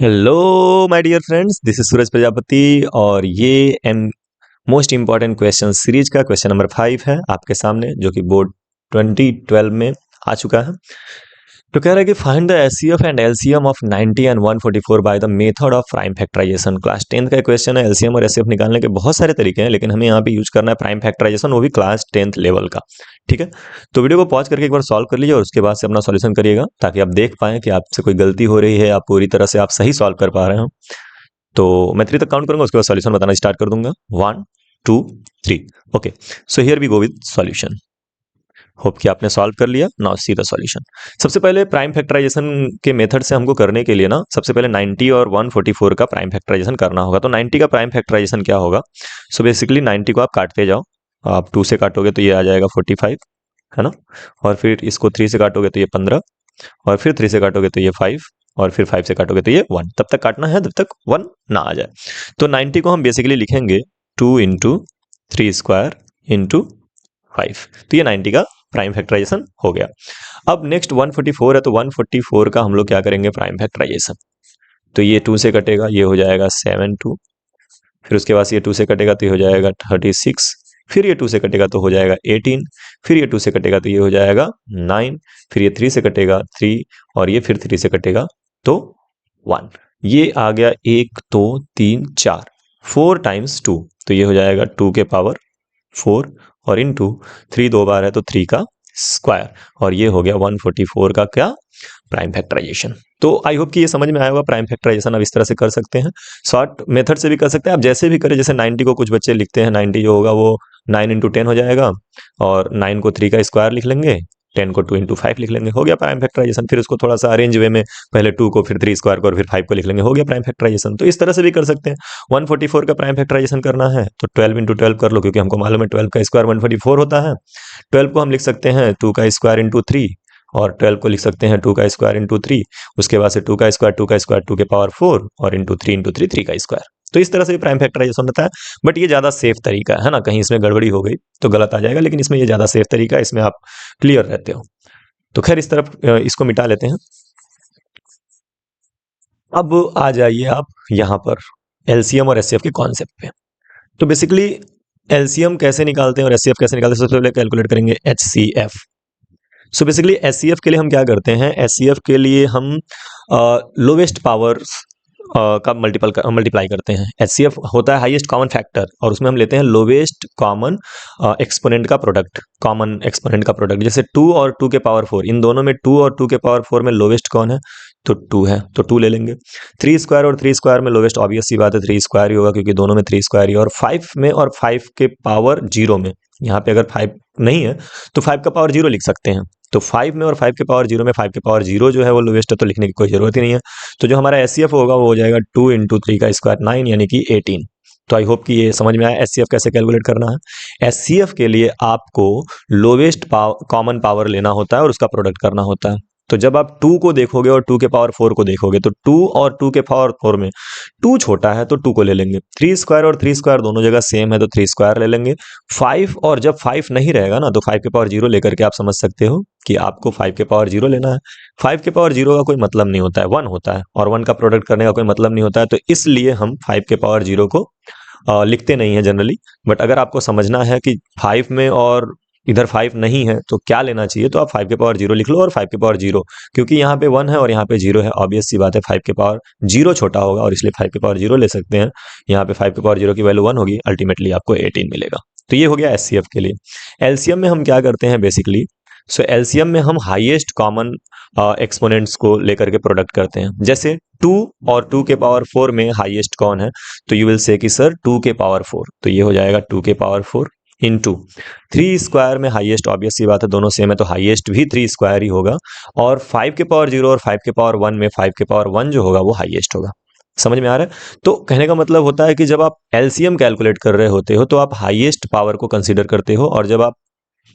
Hello my dear friends, this is Suraj Prajapati और ये am most important question series का question number 5 है आपके सामने, जो कि बोर्ड 2012 में आ चुका है। तो कह रहा है कि find the HCF and LCM of 90 and 144 by the method of prime factorization. Class 10th का क्वेश्चन है। एलसीएम और एचसीएफ निकालने के बहुत सारे तरीके हैं, लेकिन हमें यहाँ पे यूज करना है प्राइम फैक्टराइजेशन, वो भी क्लास 10th लेवल का। ठीक है, तो वीडियो को पॉज करके एक बार सॉल्व कर लीजिए और उसके बाद से अपना सॉल्यूशन करिएगा, ताकि आप देख पाएं कि आपसे कोई गलती हो रही है, आप पूरी तरह से आप सही सॉल्व कर पा रहे हो। तो मैं 3 तक काउंट करूंगा, उसके बाद सॉल्यूशन बताना स्टार्ट कर दूंगा। 1 2 3। Okay, so here we go with solution. Hope कि आपने सॉल्व कर लिया। Now see the solution. सबसे पहले प्राइम फैक्टराइजेशन के मेथड से हमको करने के लिए ना, सबसे पहले 90 और 144 का प्राइम फैक्टराइजेशन करना होगा। तो 90 का प्राइम फैक्टराइजेशन क्या होगा? सो बेसिकली 90 को आप काटते जाओ। आप 2 से काटोगे तो ये आ जाएगा 45, है ना। और फिर इसको 3 से काटोगे तो ये 15, और फिर 3 से काटोगे तो ये 5, और फिर 5 से काटोगे तो ये 1। तब तक काटना है जब तक 1 ना आ जाए। तो 90 को हम बेसिकली लिखेंगे 2 इंटू 3 स्क्वायर इंटू 5। तो ये 90 का प्राइम फैक्टराइजेशन हो गया। अब नेक्स्ट 144 है, तो 144 का हम लोग क्या करेंगे प्राइम फैक्टराइजेशन। तो ये 2 से कटेगा, ये हो जाएगा 7 2। फिर उसके बाद ये 2 से कटेगा तो ये हो जाएगा 36। फिर ये 2 से कटेगा तो हो जाएगा 18। फिर ये 2 से कटेगा तो ये हो जाएगा 9। फिर ये 3 से कटेगा 3, और ये फिर 3 से कटेगा तो 1। ये आ गया 1 2 3 4, 4 टाइम्स 2, तो ये हो जाएगा 2 के पावर 4, और इंटू 3 दो बार है तो 3 का स्क्वायर, और ये हो गया 144 का क्या प्राइम फैक्टराइजेशन। तो आई होप कि ये समझ में आया होगा। प्राइम फैक्टराइजेशन आप इस तरह से कर सकते हैं, शॉर्ट मेथड से भी कर सकते हैं, आप जैसे भी करें। जैसे 90 को कुछ बच्चे लिखते हैं, 90 जो होगा वो 9 इंटू 10 हो जाएगा, और 9 को 3 का स्क्वायर लिख लेंगे, 10 को 2 इंटू 5 लिख लेंगे, हो गया प्राइम फैक्टराइजेशन। फिर उसको थोड़ा सा अरेंज वे में, पहले 2 को, फिर 3 स्क्वायर को, और फिर 5 को लिख लेंगे, हो गया प्राइम फैक्टराइजेशन। तो इस तरह से भी कर सकते हैं। 144 का प्राइम फैक्टराइजेशन करना है तो 12 इंटू 12 कर लो, क्योंकि हमको मालूम है 12 का स्क्वायर 144 होता है। 12 को हम लिख सकते हैं 2 का स्क्वायर इंटू 3, और 12 को लिख सकते हैं 2 का स्क्वायर इंटू 3। उसके बाद से 2 का स्क्वायर 2 का स्क्वायर 2 के पावर 4, और इंटू 3 3 का स्क्वायर। तो इस तरह से भी प्राइम फैक्टराइजेशन होता है, बट ये ज़्यादा सेफ तरीका है ना। कहीं इसमें गड़बड़ी हो गई तो गलत आ जाएगा, लेकिन इसमें ये ज़्यादा सेफ तरीका है, इसमें आप क्लियर रहते हो। तो खैर, इस तरफ इसको मिटा लेते हैं। अब आ जाइए आप यहाँ पर एलसीएम और एचसीएफ के कॉन्सेप्ट पे। तो बेसिकली एलसीएम कैसे निकालते हैं और एचसीएफ कैसे निकालते हैं, सबसे पहले कैलकुलेट करेंगे एचसीएफ। सो बेसिकली एचसीएफ के लिए हम क्या करते हैं, एचसीएफ के लिए हम लोवेस्ट पावर का मल्टीप्लाई करते हैं। एचसीएफ होता है हाईएस्ट कॉमन फैक्टर, और उसमें हम लेते हैं लोवेस्ट कॉमन एक्सपोनेंट का प्रोडक्ट, कॉमन एक्सपोनेंट का प्रोडक्ट। जैसे 2 और 2 के पावर 4, इन दोनों में 2 और 2 के पावर 4 में लोवेस्ट कौन है, तो 2 है, तो 2 ले लेंगे। 3 स्क्वायर और 3 स्क्वायर में लोवेस्ट ऑब्वियस सी बात है 3 स्क्वायर ही होगा, क्योंकि दोनों में 3 स्क्वायर ही। और 5 में और 5 के पावर 0 में, यहाँ पे अगर 5 नहीं है तो 5 का पावर 0 लिख सकते हैं। तो 5 में और 5 के पावर 0 में 5 के पावर 0 जो है वो लोवेस्ट है, तो लिखने की कोई जरूरत ही नहीं है। तो जो हमारा एचसीएफ होगा वो हो जाएगा 2 इंटू 3 का स्क्वायर 9, यानी कि 18। तो आई होप कि ये समझ में आया एचसीएफ कैसे कैलकुलेट करना है। एचसीएफ के लिए आपको लोवेस्ट कॉमन पावर लेना होता है और उसका प्रोडक्ट करना होता है। तो जब आप 2 को देखोगे और 2 के पावर 4 को देखोगे, तो 2 और 2 के पावर 4 में 2 छोटा है तो 2 को ले लेंगे। 3 स्क्वायर और 3 स्क्वायर दोनों जगह सेम है तो 3 स्क्वायर ले लेंगे। 5, और जब 5 नहीं रहेगा ना, तो 5 के पावर 0 लेकर के आप समझ सकते हो कि आपको 5 के पावर 0 लेना है। 5 के पावर 0 का कोई मतलब नहीं होता है, 1 होता है, और 1 का प्रोडक्ट करने का कोई मतलब नहीं होता है। तो इसलिए हम 5 के पावर 0 को लिखते नहीं है जनरली। बट अगर आपको समझना है कि 5 में और इधर 5 नहीं है तो क्या लेना चाहिए, तो आप 5 के पावर 0 लिख लो, और 5 के पावर 0, क्योंकि यहाँ पे 1 है और यहाँ पे 0 है, ऑब्वियस सी बात है 5 के पावर 0 छोटा होगा, और इसलिए 5 के पावर 0 ले सकते हैं। यहाँ पे 5 के पावर 0 की वैल्यू 1 होगी, अल्टीमेटली आपको 18 मिलेगा। तो ये हो गया एचसीएफ के लिए। एलसीएम में हम क्या करते हैं बेसिकली, सो एलसीएम में हम हाईएस्ट कॉमन एक्सपोनेंट्स को लेकर के प्रोडक्ट करते हैं। जैसे 2 और 2 के पावर 4 में हाईएस्ट कौन है, तो यू विल से कि सर 2 के पावर 4, तो ये हो जाएगा 2 के पावर 4 इंटू 3 स्क्वायर में हाईएस्ट, ऑब्वियस सी बात है दोनों सेम है तो हाईएस्ट भी 3 स्क्वायर ही होगा। और 5 के पावर 0 और 5 के पावर 1 में 5 के पावर 1 जो होगा वो हाईएस्ट होगा। समझ में आ रहा है? तो कहने का मतलब होता है कि जब आप एलसीएम कैलकुलेट कर रहे होते हो तो आप हाईएस्ट पावर को कंसीडर करते हो, और जब आप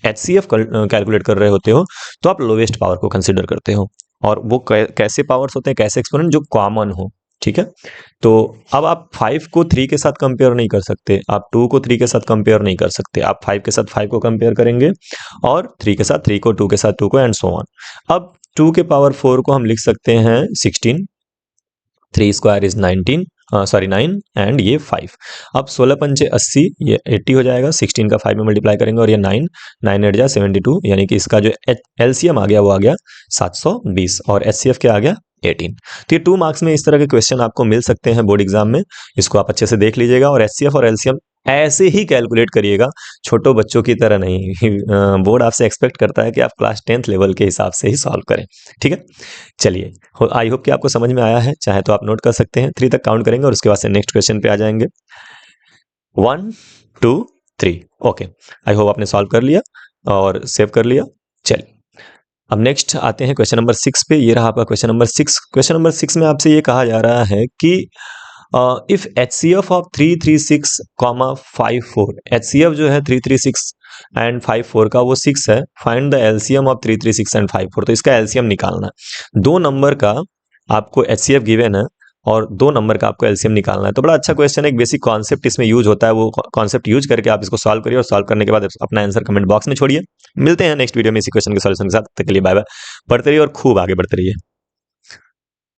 एचसीएफ कैलकुलेट कर रहे होते हो तो आप लोवेस्ट पावर को कंसीडर करते हो। और वो कैसे पावर्स होते हैं, कैसे एक्सपोनेंट, जो कॉमन हो। ठीक है, तो अब आप 5 को 3 के साथ कंपेयर नहीं कर सकते, आप 2 को 3 के साथ कंपेयर नहीं कर सकते, आप 5 के साथ 5 को कंपेयर करेंगे, और 3 के साथ 3 को, 2 के साथ 2 को, एंड सो ऑन। अब 2 के पावर 4 को हम लिख सकते हैं 16, 3 स्क्वायर इज 19 सॉरी 9 एंड ये 5। अब 16 पंचे 80, ये 80 हो जाएगा। 16 का 5 में मल्टीप्लाई करेंगे और ये 9 8 जा 72, यानी कि इसका जो एलसीएम आ गया वो आ गया 720 और एचसीएफ क्या आ गया 18। तो ये 2 मार्क्स में इस तरह के क्वेश्चन आपको मिल सकते हैं बोर्ड एग्जाम में। इसको आप अच्छे से देख लीजिएगा और एचसीएफ और एलसीएम ऐसे ही कैलकुलेट करिएगा, छोटो बच्चों की तरह नहीं। बोर्ड आपसे एक्सपेक्ट करता है कि आप क्लास 10th लेवल के हिसाब से ही सॉल्व करें, ठीक है। चलिए, आई होप कि आपको समझ में आया है। चाहे तो आप नोट कर सकते हैं, 3 तक काउंट करेंगे और उसके बाद से नेक्स्ट क्वेश्चन पे आ जाएंगे। 1 2 3 ओके। आई होप आपने सॉल्व कर लिया और सेव कर लिया। चलिए, अब नेक्स्ट आते हैं क्वेश्चन नंबर 6 पे। ये रहा आपका क्वेश्चन नंबर 6। क्वेश्चन नंबर 6 में आपसे ये कहा जा रहा है कि इफ HCF ऑफ 336, 54, HCF जो है 336 एंड 54 का वो 6 है। Find the LCM of 336 and 54। तो इसका एलसीएम निकालना है। 2 नंबर का आपको HCF गिवन है और 2 नंबर का आपको एलसीएम निकालना है। तो बड़ा अच्छा क्वेश्चन है, एक बेसिक कॉन्सेप्ट इसमें यूज होता है, वो कॉन्सेप्ट यूज करके आप इसको सॉल्व करिए और सॉल्व करने के बाद अपना आंसर कमेंट बॉक्स में छोड़िए। मिलते हैं नेक्स्ट वीडियो में इसी क्वेश्चन के सॉल्यूशन के साथ। तब तक के लिए बाय बाय। पढ़ते रहिए और खूब आगे बढ़ते रहिए।